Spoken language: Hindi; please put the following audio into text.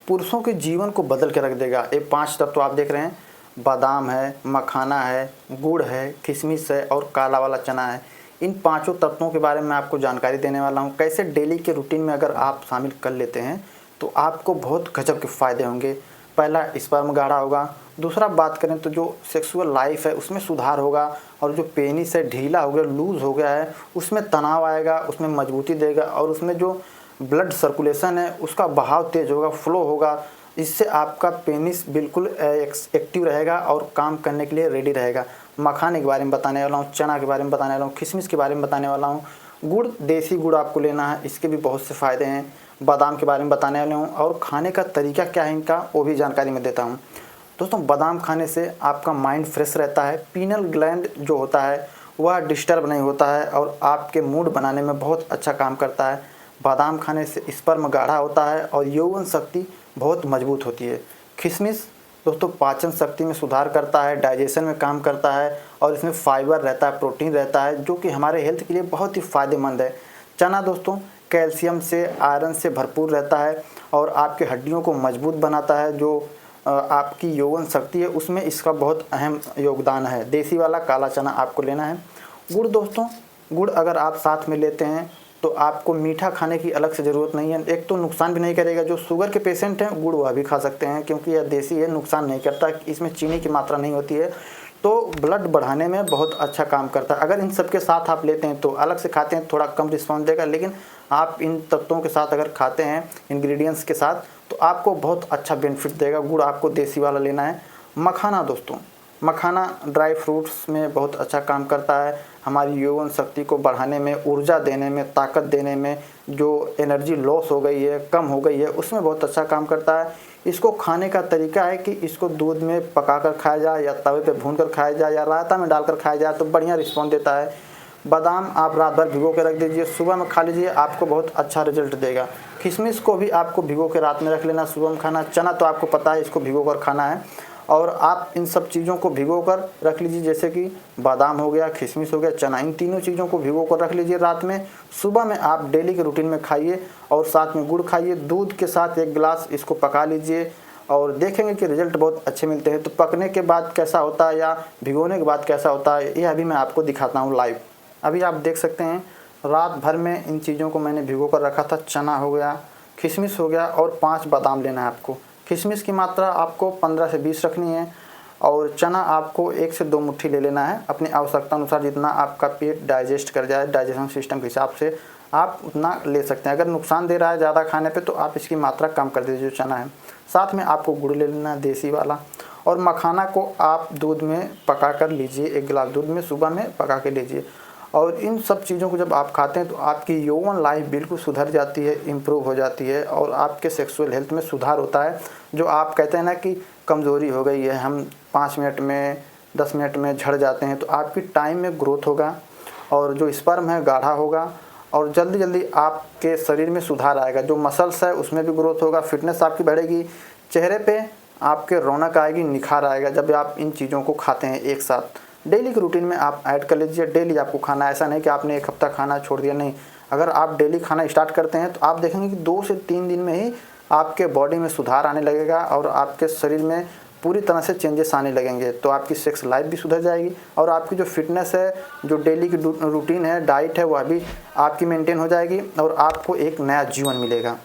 पुरुषों के जीवन को बदल के रख देगा। ये 5 तत्व आप देख रहे हैं, बादाम है, मखाना है, गुड़ है, किशमिश है और काला वाला चना है। इन पांचों तत्वों के बारे में आपको जानकारी देने वाला हूँ। कैसे डेली के रूटीन में अगर आप शामिल कर लेते हैं तो आपको बहुत गजब के फ़ायदे होंगे। पहला, स्पर्म गाढ़ा होगा। दूसरा, बात करें तो जो सेक्सुअल लाइफ है उसमें सुधार होगा, और जो पेनिस है ढीला हो गया, लूज़ हो गया है, उसमें तनाव आएगा, उसमें मजबूती देगा, और उसमें जो ब्लड सर्कुलेशन है उसका बहाव तेज होगा, फ्लो होगा। इससे आपका पेनिस बिल्कुल एक्टिव रहेगा और काम करने के लिए रेडी रहेगा। मखाने के बारे में बताने वाला हूँ, चना के बारे में बताने वाला हूँ, किशमिश के बारे में बताने वाला हूँ। गुड़, देसी गुड़ आपको लेना है, इसके भी बहुत से फ़ायदे हैं। बादाम के बारे में बताने वाला हूँ, और खाने का तरीका क्या है इनका वो भी जानकारी मैं देता हूँ। दोस्तों, बादाम खाने से आपका माइंड फ्रेश रहता है, पीनल ग्लैंड जो होता है वह डिस्टर्ब नहीं होता है, और आपके मूड बनाने में बहुत अच्छा काम करता है। बादाम खाने से स्पर्म गाढ़ा होता है और यौवन शक्ति बहुत मजबूत होती है। किशमिश दोस्तों पाचन शक्ति में सुधार करता है, डाइजेशन में काम करता है, और इसमें फाइबर रहता है, प्रोटीन रहता है, जो कि हमारे हेल्थ के लिए बहुत ही फ़ायदेमंद है। चना दोस्तों कैल्शियम से, आयरन से भरपूर रहता है और आपकी हड्डियों को मजबूत बनाता है। जो आपकी यौवन शक्ति है उसमें इसका बहुत अहम योगदान है। देसी वाला काला चना आपको लेना है। गुड़ दोस्तों, गुड़ अगर आप साथ में लेते हैं तो आपको मीठा खाने की अलग से ज़रूरत नहीं है। एक तो नुकसान भी नहीं करेगा, जो शुगर के पेशेंट हैं गुड़ वह भी खा सकते हैं, क्योंकि यह देसी है, नुकसान नहीं करता, इसमें चीनी की मात्रा नहीं होती है, तो ब्लड बढ़ाने में बहुत अच्छा काम करता है। अगर इन सब के साथ आप लेते हैं तो अलग से खाते हैं थोड़ा कम रिस्पॉन्स देगा, लेकिन आप इन तत्वों के साथ अगर खाते हैं इंग्रेडिएंट्स के साथ तो आपको बहुत अच्छा बेनिफिट देगा। गुड़ आपको देसी वाला लेना है। मखाना दोस्तों, मखाना ड्राई फ्रूट्स में बहुत अच्छा काम करता है, हमारी यौवन शक्ति को बढ़ाने में, ऊर्जा देने में, ताकत देने में, जो एनर्जी लॉस हो गई है, कम हो गई है, उसमें बहुत अच्छा काम करता है। इसको खाने का तरीका है कि इसको दूध में पकाकर खाया जाए, या तवे पे भूनकर खाया जाए, या रायता में डालकर खाया जाए तो बढ़िया रिस्पॉन्स देता है। बादाम आप रात भर भिगो के रख दीजिए, सुबह में खा लीजिए, आपको बहुत अच्छा रिजल्ट देगा। किशमिश को भी आपको भिगो के रात में रख लेना, सुबह में खाना। चना तो आपको पता है इसको भिगो कर खाना है, और आप इन सब चीज़ों को भिगो कर रख लीजिए, जैसे कि बादाम हो गया, किशमिश हो गया, चना, इन तीनों चीज़ों को भिगो कर रख लीजिए रात में। सुबह में आप डेली के रूटीन में खाइए, और साथ में गुड़ खाइए। दूध के साथ 1 गिलास इसको पका लीजिए, और देखेंगे कि रिजल्ट बहुत अच्छे मिलते हैं। तो पकने के बाद कैसा होता है या भिगोने के बाद कैसा होता है, ये अभी मैं आपको दिखाता हूँ लाइव। अभी आप देख सकते हैं, रात भर में इन चीज़ों को मैंने भिगो कर रखा था। चना हो गया, किशमिश हो गया, और 5 बादाम लेना है आपको। किशमिश की मात्रा आपको 15 से 20 रखनी है, और चना आपको 1 से 2 मुट्ठी ले लेना है, अपनी आवश्यकता अनुसार। जितना आपका पेट डाइजेस्ट कर जाए, डाइजेशन सिस्टम के हिसाब से आप उतना ले सकते हैं। अगर नुकसान दे रहा है ज़्यादा खाने पे तो आप इसकी मात्रा कम कर दीजिए, जो चना है। साथ में आपको गुड़ ले लेना है, देसी वाला। और मखाना को आप दूध में पका कर लीजिए, 1 गिलास दूध में सुबह में पका के लीजिए। और इन सब चीज़ों को जब आप खाते हैं तो आपकी यौवन लाइफ बिल्कुल सुधर जाती है, इम्प्रूव हो जाती है, और आपके सेक्सुअल हेल्थ में सुधार होता है। जो आप कहते हैं ना कि कमज़ोरी हो गई है, हम 5 मिनट में, 10 मिनट में झड़ जाते हैं, तो आपकी टाइम में ग्रोथ होगा, और जो स्पर्म है गाढ़ा होगा, और जल्दी जल्दी आपके शरीर में सुधार आएगा। जो मसल्स है उसमें भी ग्रोथ होगा, फिटनेस आपकी बढ़ेगी, चेहरे पे आपके रौनक आएगी, निखार आएगा, जब आप इन चीज़ों को खाते हैं एक साथ। डेली के रूटीन में आप ऐड कर लीजिए। डेली आपको खाना, ऐसा नहीं कि आपने 1 हफ्ता खाना छोड़ दिया, नहीं। अगर आप डेली खाना स्टार्ट करते हैं तो आप देखेंगे कि 2 से 3 दिन में ही आपके बॉडी में सुधार आने लगेगा, और आपके शरीर में पूरी तरह से चेंजेस आने लगेंगे। तो आपकी सेक्स लाइफ भी सुधर जाएगी, और आपकी जो फिटनेस है, जो डेली की रूटीन है, डाइट है, वह भी आपकी मेंटेन हो जाएगी, और आपको एक नया जीवन मिलेगा।